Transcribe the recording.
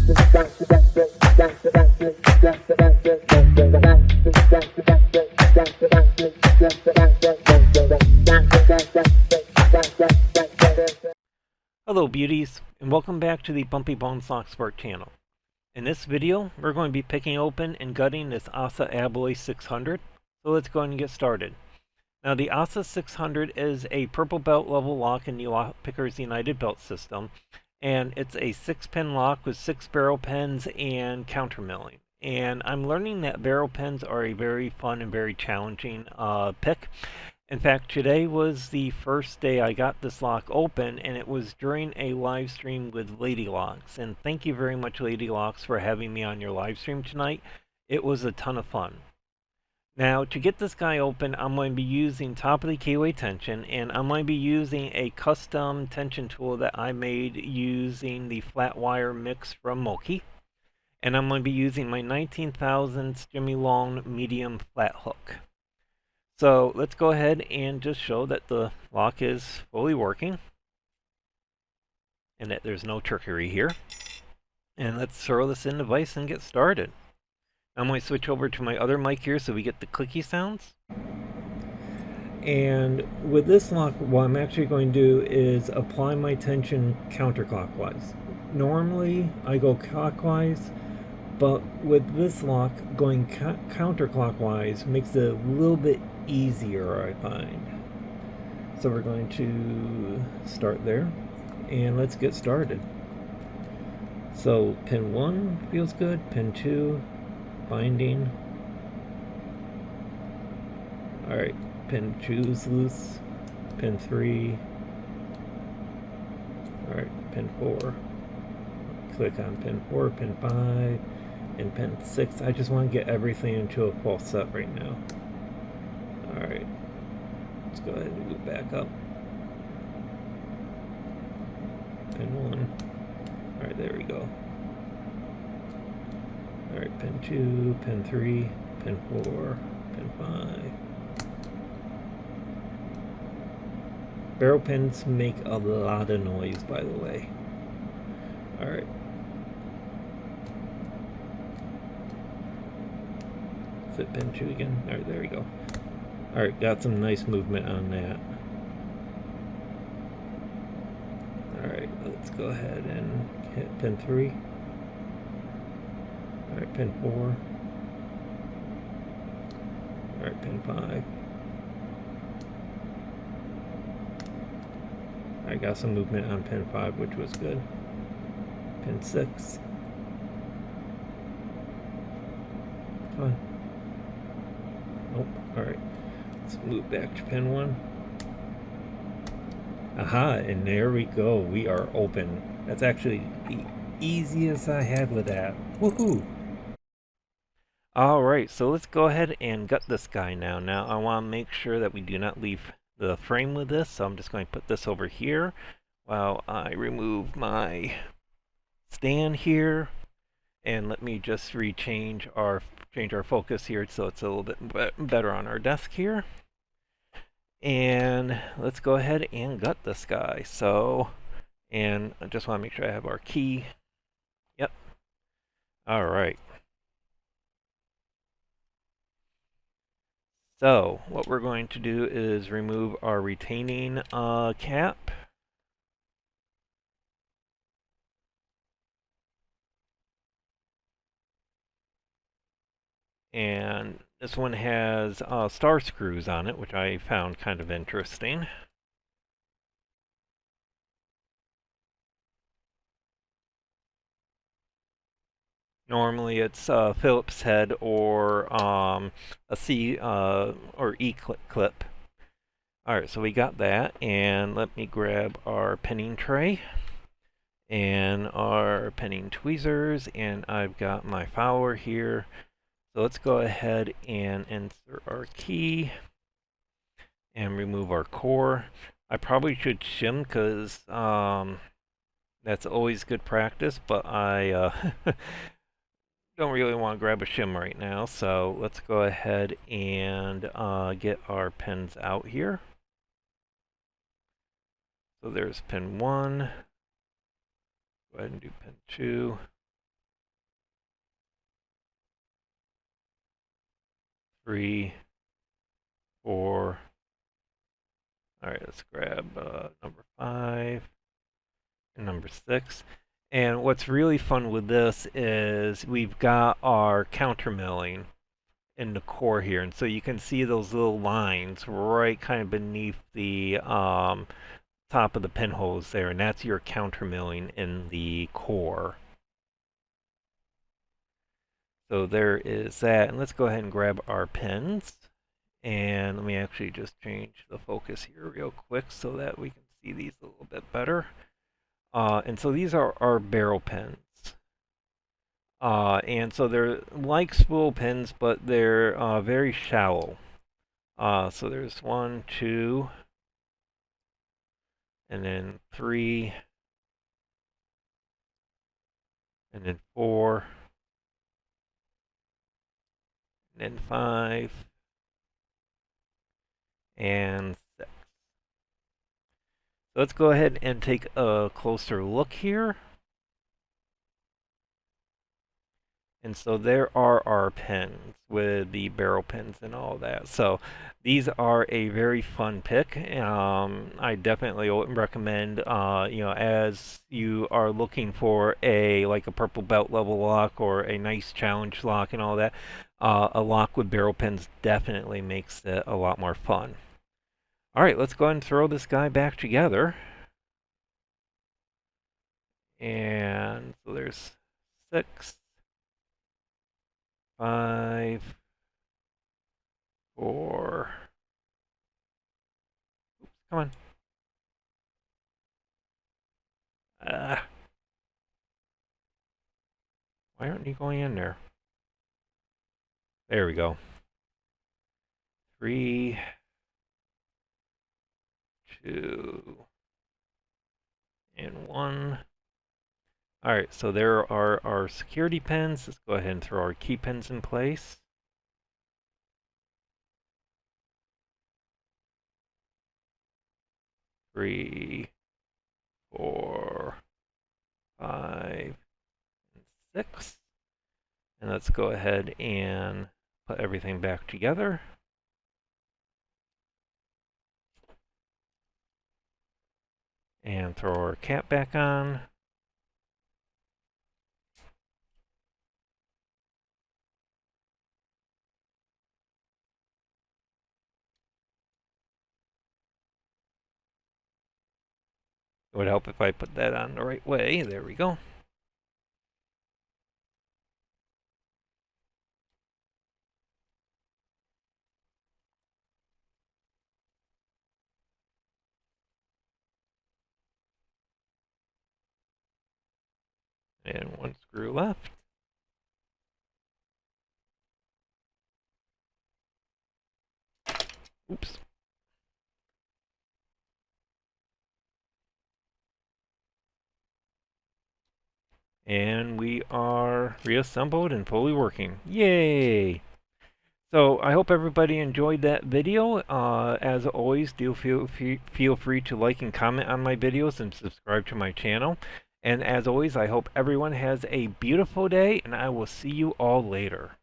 Hello beauties, and welcome back to the Bumpy Bones Locksport channel. In this video, we're going to be picking open and gutting this ASSA ABLOY 600, so let's go ahead and get started. Now the ASSA 600 is a purple belt level lock in the Lockpicker's United Belt System, and it's a 6-pin lock with 6 barrel pins and counter milling. And I'm learning that barrel pins are a very fun and very challenging pick. In fact, today was the first day I got this lock open, and it was during a live stream with Lady Locks. And thank you very much, Lady Locks, for having me on your live stream tonight. It was a ton of fun. Now, to get this guy open, I'm going to be using top of the keyway tension, and I'm going to be using a custom tension tool that I made using the flat wire mix from Moki. And I'm going to be using my 19 thousandths Jimy long medium flat hook. So let's go ahead and just show that the lock is fully working and that there's no trickery here. And let's throw this in the vise and get started. I'm going to switch over to my other mic here so we get the clicky sounds. And with this lock, what I'm actually going to do is apply my tension counterclockwise. Normally I go clockwise, but with this lock, going counterclockwise makes it a little bit easier, I find. So we're going to start there, and let's get started. So pin 1 feels good, pin 2, binding. Alright, pin 2 is loose, pin 3. Alright, pin 4. Click on pin 4, pin 5, and pin 6. I just want to get everything into a full set right now. Alright, let's go ahead and move back up. Pin 1. Alright, there we go. Alright, pin 2, pin 3, pin 4, pin 5. Barrel pins make a lot of noise, by the way. Alright. Fit pin 2 again. Alright, there we go. Alright, got some nice movement on that. Alright, let's go ahead and hit pin 3. Alright, pin 4. Alright, pin 5. I got some movement on pin 5, which was good. Pin 6. Come on. Nope. Alright. Let's move back to pin 1. Aha, and there we go. We are open. That's actually the easiest I had with that. Woohoo! Alright, so let's go ahead and gut this guy now. Now I want to make sure that we do not leave the frame with this, so I'm just going to put this over here while I remove my stand here. And let me just change our focus here so it's a little bit better on our desk here. And let's go ahead and gut this guy. So, and I just want to make sure I have our key. Yep. All right. So what we're going to do is remove our retaining cap. And this one has star screws on it, which I found kind of interesting. Normally it's Phillips head or a C or E clip. Alright, so we got that, and let me grab our pinning tray and our pinning tweezers, and I've got my follower here. So let's go ahead and insert our key and remove our core. I probably should shim because that's always good practice, but I don't really want to grab a shim right now. So let's go ahead and get our pins out here. So there's pin 1. Go ahead and do pin 2. 3, 4. All right, let's grab number 5 and number 6. And what's really fun with this is we've got our counter milling in the core here. And so you can see those little lines right kind of beneath the top of the pinholes there. And that's your counter milling in the core. So there is that. And let's go ahead and grab our pins. And let me actually just change the focus here real quick so that we can see these a little bit better. And so these are our barrel pins. And so they're like spool pins, but they're very shallow. So there's 1, 2, and then 3, and then 4, and then 5, and 6. So let's go ahead and take a closer look here. And so there are our pins with the barrel pins and all that. So these are a very fun pick. I definitely recommend, as you are looking for like a purple belt level lock or a nice challenge lock and all that, a lock with barrel pins definitely makes it a lot more fun. All right, let's go ahead and throw this guy back together. And so there's 6, 5, 4. Oops, come on. Why aren't you going in there? There we go. 3, 2, and 1. All right, so there are our security pins. Let's go ahead and throw our key pins in place. Three, 4, 5, and 6. And let's go ahead and put everything back together. And throw our cap back on. It would help if I put that on the right way. There we go. And 1 screw left. Oops. And we are reassembled and fully working. Yay! So I hope everybody enjoyed that video. As always, do feel free to like and comment on my videos and subscribe to my channel. And as always, I hope everyone has a beautiful day, and I will see you all later.